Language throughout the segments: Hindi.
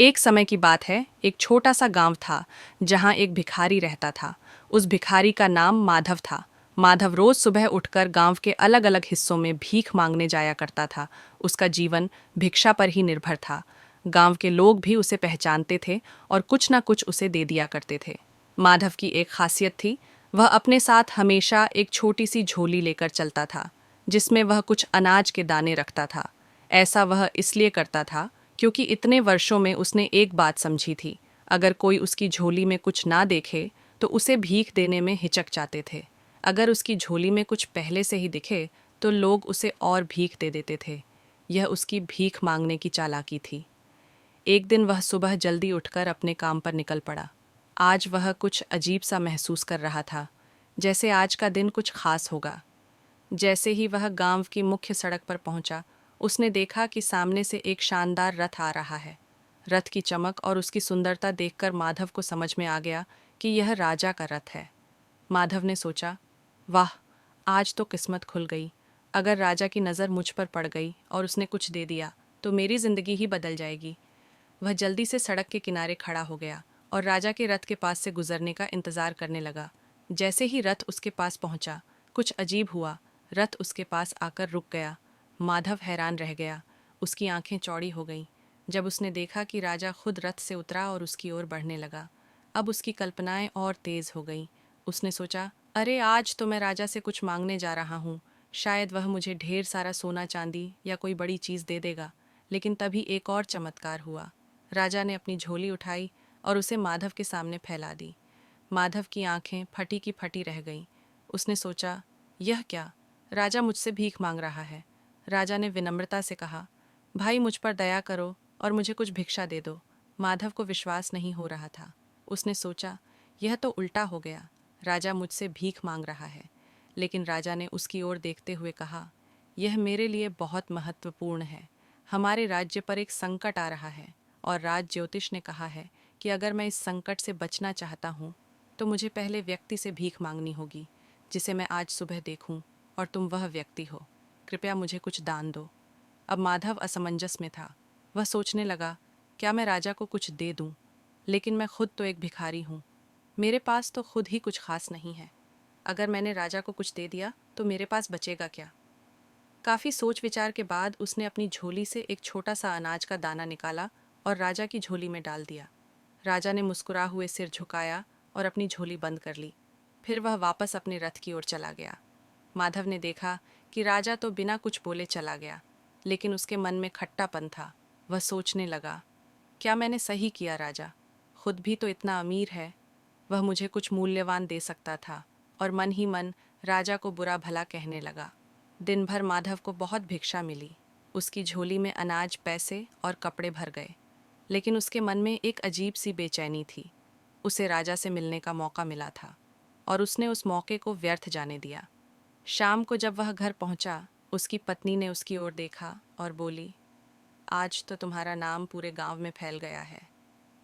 एक समय की बात है, एक छोटा सा गांव था जहां एक भिखारी रहता था। उस भिखारी का नाम माधव था। माधव रोज सुबह उठकर गांव के अलग अलग हिस्सों में भीख मांगने जाया करता था। उसका जीवन भिक्षा पर ही निर्भर था। गांव के लोग भी उसे पहचानते थे और कुछ ना कुछ उसे दे दिया करते थे। माधव की एक खासियत थी, वह अपने साथ हमेशा एक छोटी सी झोली लेकर चलता था, जिसमें वह कुछ अनाज के दाने रखता था। ऐसा वह इसलिए करता था क्योंकि इतने वर्षों में उसने एक बात समझी थी, अगर कोई उसकी झोली में कुछ ना देखे तो उसे भीख देने में हिचक जाते थे। अगर उसकी झोली में कुछ पहले से ही दिखे तो लोग उसे और भीख दे देते थे। यह उसकी भीख मांगने की चालाकी थी। एक दिन वह सुबह जल्दी उठकर अपने काम पर निकल पड़ा। आज वह कुछ अजीब सा महसूस कर रहा था, जैसे आज का दिन कुछ खास होगा। जैसे ही वह गांव की मुख्य सड़क पर पहुंचा, उसने देखा कि सामने से एक शानदार रथ आ रहा है। रथ की चमक और उसकी सुंदरता देखकर माधव को समझ में आ गया कि यह राजा का रथ है। माधव ने सोचा, वाह, आज तो किस्मत खुल गई। अगर राजा की नज़र मुझ पर पड़ गई और उसने कुछ दे दिया तो मेरी जिंदगी ही बदल जाएगी। वह जल्दी से सड़क के किनारे खड़ा हो गया और राजा के रथ के पास से गुजरने का इंतजार करने लगा। जैसे ही रथ उसके पास पहुंचा, कुछ अजीब हुआ। रथ उसके पास आकर रुक गया। माधव हैरान रह गया। उसकी आंखें चौड़ी हो गईं जब उसने देखा कि राजा खुद रथ से उतरा और उसकी ओर बढ़ने लगा। अब उसकी कल्पनाएं और तेज हो गईं। उसने सोचा, अरे आज तो मैं राजा से कुछ मांगने जा रहा हूँ। शायद वह मुझे ढेर सारा सोना चांदी या कोई बड़ी चीज़ दे देगा। लेकिन तभी एक और चमत्कार हुआ। राजा ने अपनी झोली उठाई और उसे माधव के सामने फैला दी। माधव की आंखें फटी की फटी रह गईं। उसने सोचा, यह क्या? राजा मुझसे भीख मांग रहा है। राजा ने विनम्रता से कहा, भाई मुझ पर दया करो और मुझे कुछ भिक्षा दे दो। माधव को विश्वास नहीं हो रहा था। उसने सोचा, यह तो उल्टा हो गया। राजा मुझसे भीख मांग रहा है। लेकिन राजा ने उसकी ओर देखते हुए कहा, यह मेरे लिए बहुत महत्वपूर्ण है। हमारे राज्य पर एक संकट आ रहा है और राज ज्योतिष ने कहा है कि अगर मैं इस संकट से बचना चाहता हूँ तो मुझे पहले व्यक्ति से भीख मांगनी होगी जिसे मैं आज सुबह देखूं, और तुम वह व्यक्ति हो। कृपया मुझे कुछ दान दो। अब माधव असमंजस में था। वह सोचने लगा, क्या मैं राजा को कुछ दे दूं? लेकिन मैं खुद तो एक भिखारी हूँ। मेरे पास तो खुद ही कुछ खास नहीं है। अगर मैंने राजा को कुछ दे दिया तो मेरे पास बचेगा क्या? काफ़ी सोच विचार के बाद उसने अपनी झोली से एक छोटा सा अनाज का दाना निकाला और राजा की झोली में डाल दिया। राजा ने मुस्कुरा हुए सिर झुकाया और अपनी झोली बंद कर ली। फिर वह वापस अपने रथ की ओर चला गया। माधव ने देखा कि राजा तो बिना कुछ बोले चला गया, लेकिन उसके मन में खट्टापन था। वह सोचने लगा, क्या मैंने सही किया? राजा खुद भी तो इतना अमीर है, वह मुझे कुछ मूल्यवान दे सकता था। और मन ही मन राजा को बुरा भला कहने लगा। दिन भर माधव को बहुत भिक्षा मिली। उसकी झोली में अनाज, पैसे और कपड़े भर गए। लेकिन उसके मन में एक अजीब सी बेचैनी थी। उसे राजा से मिलने का मौका मिला था और उसने उस मौके को व्यर्थ जाने दिया। शाम को जब वह घर पहुंचा, उसकी पत्नी ने उसकी ओर देखा और बोली, आज तो तुम्हारा नाम पूरे गांव में फैल गया है।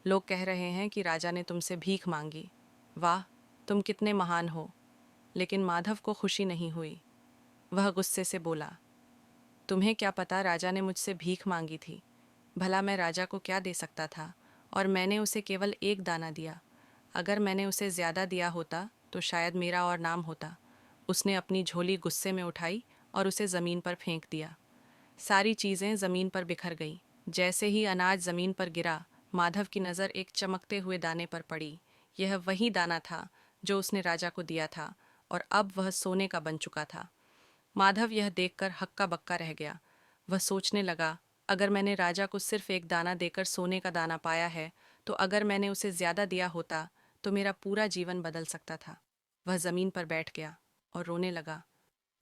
लोग कह रहे हैं कि राजा ने तुमसे भीख मांगी। वाह, तुम कितने महान हो। लेकिन माधव को खुशी नहीं हुई। वह गुस्से से बोला, तुम्हें क्या पता राजा ने मुझसे भीख मांगी थी? भला मैं राजा को क्या दे सकता था? और मैंने उसे केवल एक दाना दिया। अगर मैंने उसे ज़्यादा दिया होता तो शायद मेरा और नाम होता। उसने अपनी झोली गुस्से में उठाई और उसे ज़मीन पर फेंक दिया। सारी चीज़ें ज़मीन पर बिखर गईं। जैसे ही अनाज ज़मीन पर गिरा, माधव की नज़र एक चमकते हुए दाने पर पड़ी। यह वही दाना था जो उसने राजा को दिया था और अब वह सोने का बन चुका था। माधव यह देखकर हक्का बक्का रह गया। वह सोचने लगा, अगर मैंने राजा को सिर्फ एक दाना देकर सोने का दाना पाया है, तो अगर मैंने उसे ज़्यादा दिया होता तो मेरा पूरा जीवन बदल सकता था। वह ज़मीन पर बैठ गया और रोने लगा।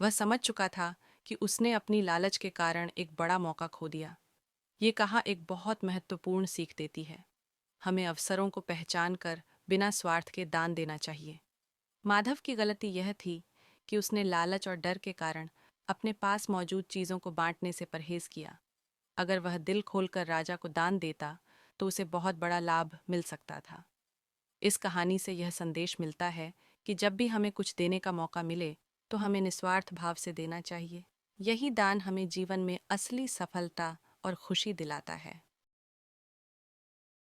वह समझ चुका था कि उसने अपनी लालच के कारण एक बड़ा मौका खो दिया। ये कहा एक बहुत महत्वपूर्ण सीख देती है, हमें अवसरों को पहचान कर बिना स्वार्थ के दान देना चाहिए। माधव की गलती यह थी कि उसने लालच और डर के कारण अपने पास मौजूद चीज़ों को बांटने से परहेज किया। अगर वह दिल खोलकर राजा को दान देता तो उसे बहुत बड़ा लाभ मिल सकता था। इस कहानी से यह संदेश मिलता है कि जब भी हमें कुछ देने का मौका मिले तो हमें निस्वार्थ भाव से देना चाहिए। यही दान हमें जीवन में असली सफलता और खुशी दिलाता है।